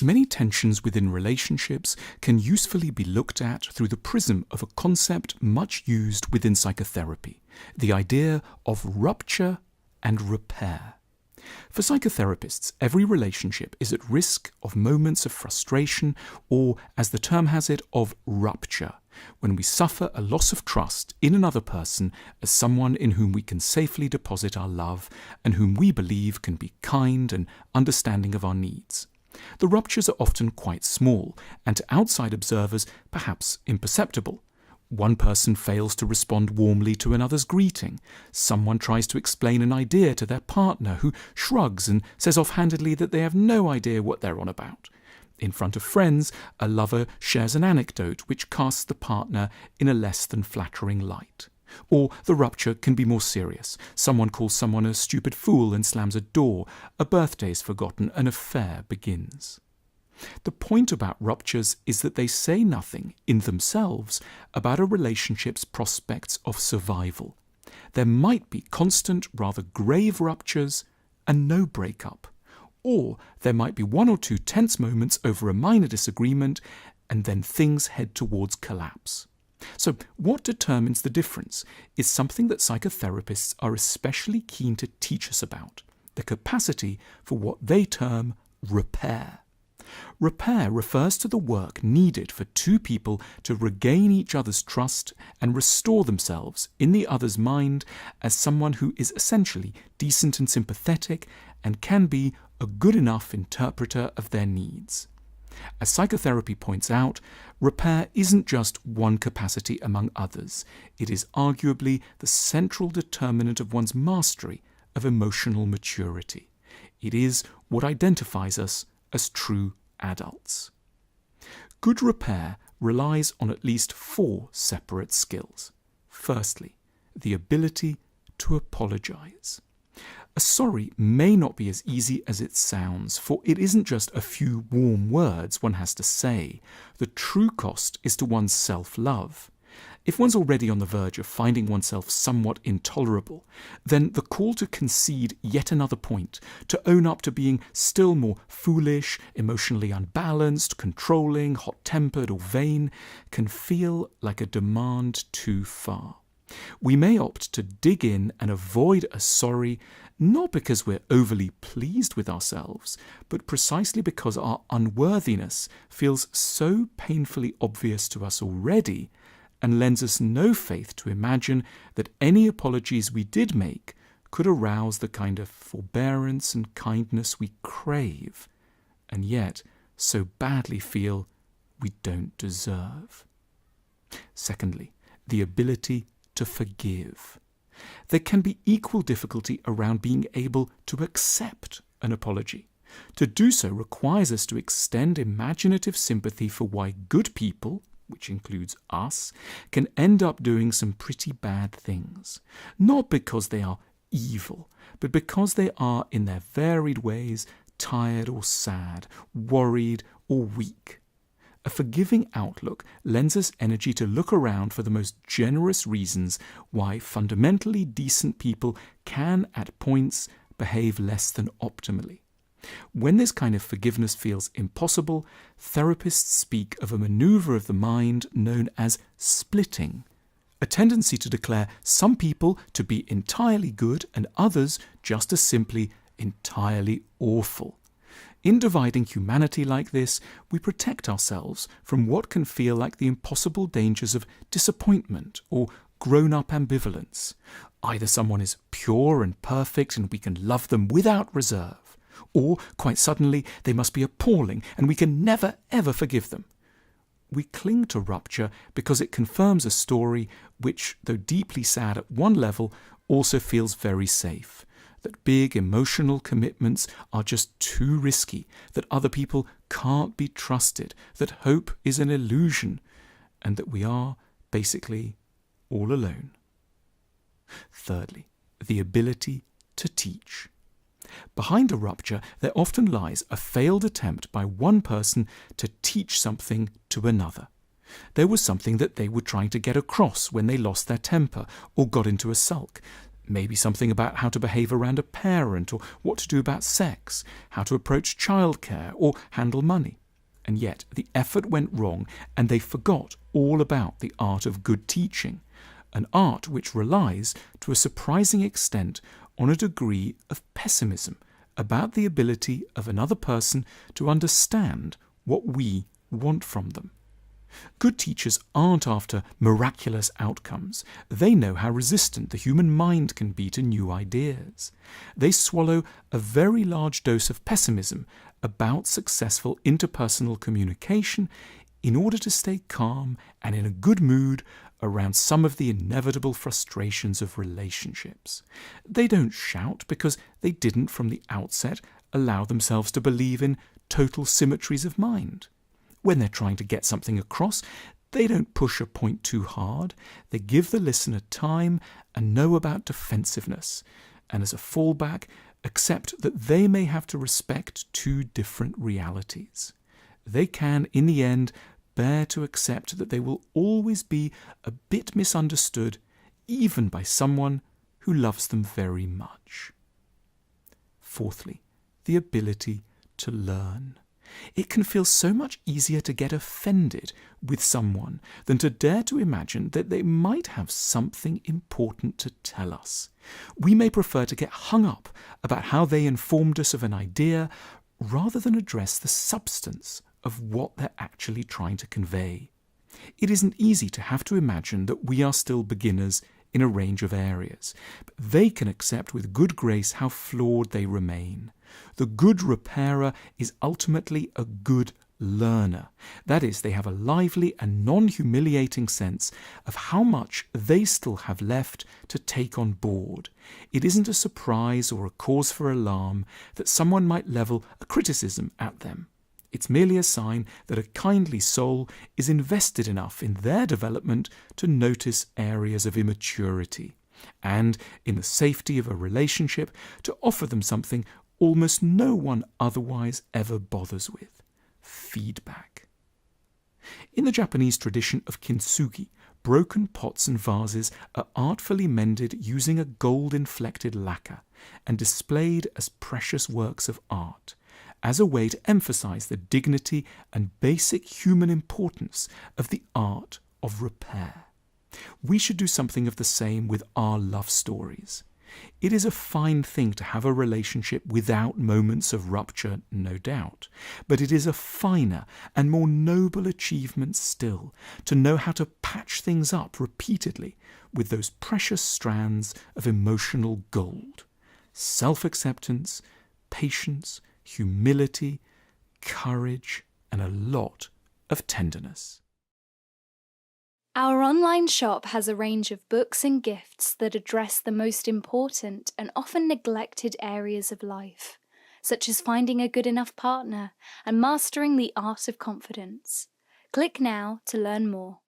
Many tensions within relationships can usefully be looked at through the prism of a concept much used within psychotherapy, the idea of rupture and repair. For psychotherapists, every relationship is at risk of moments of frustration or, as the term has it, of rupture, when we suffer a loss of trust in another person as someone in whom we can safely deposit our love and whom we believe can be kind and understanding of our needs. The ruptures are often quite small and to outside observers perhaps imperceptible. One person fails to respond warmly to another's greeting. Someone tries to explain an idea to their partner who shrugs and says offhandedly that they have no idea what they're on about. In front of friends, a lover shares an anecdote which casts the partner in a less than flattering light. Or the rupture can be more serious. Someone calls someone a stupid fool and slams a door. A birthday is forgotten. An affair begins. The point about ruptures is that they say nothing in themselves about a relationship's prospects of survival. There might be constant, rather grave ruptures and no breakup. Or there might be one or two tense moments over a minor disagreement and then things head towards collapse. So what determines the difference is something that psychotherapists are especially keen to teach us about, the capacity for what they term repair. Repair refers to the work needed for two people to regain each other's trust and restore themselves in the other's mind as someone who is essentially decent and sympathetic and can be a good enough interpreter of their needs. As psychotherapy points out, repair isn't just one capacity among others. It is arguably the central determinant of one's mastery of emotional maturity. It is what identifies us as true adults. Good repair relies on at least 4 separate skills. Firstly, the ability to apologize. A sorry may not be as easy as it sounds, for it isn't just a few warm words one has to say. The true cost is to one's self-love. If one's already on the verge of finding oneself somewhat intolerable, then the call to concede yet another point, to own up to being still more foolish, emotionally unbalanced, controlling, hot-tempered or vain, can feel like a demand too far. We may opt to dig in and avoid a sorry, not because we're overly pleased with ourselves, but precisely because our unworthiness feels so painfully obvious to us already and lends us no faith to imagine that any apologies we did make could arouse the kind of forbearance and kindness we crave, and yet so badly feel we don't deserve. Secondly, the ability to forgive. There can be equal difficulty around being able to accept an apology. To do so requires us to extend imaginative sympathy for why good people, which includes us, can end up doing some pretty bad things. Not because they are evil, but because they are, in their varied ways, tired or sad, worried or weak. A forgiving outlook lends us energy to look around for the most generous reasons why fundamentally decent people can, at points, behave less than optimally. When this kind of forgiveness feels impossible, therapists speak of a maneuver of the mind known as splitting, a tendency to declare some people to be entirely good and others just as simply entirely awful. In dividing humanity like this, we protect ourselves from what can feel like the impossible dangers of disappointment or grown-up ambivalence. Either someone is pure and perfect and we can love them without reserve, or, quite suddenly, they must be appalling and we can never ever forgive them. We cling to rupture because it confirms a story which, though deeply sad at one level, also feels very safe. That big emotional commitments are just too risky, that other people can't be trusted, that hope is an illusion, and that we are, basically, all alone. Thirdly, the ability to teach. Behind a rupture, there often lies a failed attempt by one person to teach something to another. There was something that they were trying to get across when they lost their temper or got into a sulk. Maybe something about how to behave around a parent, or what to do about sex, how to approach childcare, or handle money. And yet the effort went wrong, and they forgot all about the art of good teaching, an art which relies, to a surprising extent, on a degree of pessimism about the ability of another person to understand what we want from them. Good teachers aren't after miraculous outcomes. They know how resistant the human mind can be to new ideas. They swallow a very large dose of pessimism about successful interpersonal communication in order to stay calm and in a good mood around some of the inevitable frustrations of relationships. They don't shout because they didn't from the outset allow themselves to believe in total symmetries of mind. When they're trying to get something across, they don't push a point too hard. They give the listener time and know about defensiveness, and as a fallback, accept that they may have to respect two different realities. They can, in the end, bear to accept that they will always be a bit misunderstood, even by someone who loves them very much. Fourthly, the ability to learn. It can feel so much easier to get offended with someone than to dare to imagine that they might have something important to tell us. We may prefer to get hung up about how they informed us of an idea rather than address the substance of what they're actually trying to convey. It isn't easy to have to imagine that we are still beginners in a range of areas, but they can accept with good grace how flawed they remain. The good repairer is ultimately a good learner. That is, they have a lively and non-humiliating sense of how much they still have left to take on board. It isn't a surprise or a cause for alarm that someone might level a criticism at them. It's merely a sign that a kindly soul is invested enough in their development to notice areas of immaturity, and, in the safety of a relationship, to offer them something almost no one otherwise ever bothers with: feedback. In the Japanese tradition of kintsugi, broken pots and vases are artfully mended using a gold-inflected lacquer and displayed as precious works of art, as a way to emphasize the dignity and basic human importance of the art of repair. We should do something of the same with our love stories. It is a fine thing to have a relationship without moments of rupture, no doubt, but it is a finer and more noble achievement still to know how to patch things up repeatedly with those precious strands of emotional gold: self-acceptance, patience, humility, courage, and a lot of tenderness. Our online shop has a range of books and gifts that address the most important and often neglected areas of life, such as finding a good enough partner and mastering the art of confidence. Click now to learn more.